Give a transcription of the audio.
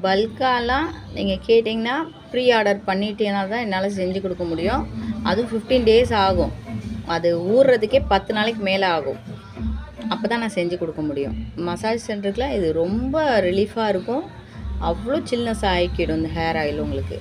பல்காலாம் நீங்கள் கேட்டிங்கன்னா pre order பண்ணிட்டீங்கன்னா தான் என்னால் செஞ்சு கொடுக்க முடியும். அதுவும் 15 டேஸ் ஆகும். அது ஊறுறதுக்கே 10 நாளைக்கு மேலே ஆகும். அப்போ தான் நான் செஞ்சு கொடுக்க முடியும். மசாஜ் சென்டருக்குலாம் இது ரொம்ப ரிலீஃபாக இருக்கும். அவ்வளோ சில்னஸ் ஆக்கிடும் இந்த ஹேர் ஆயில் உங்களுக்கு.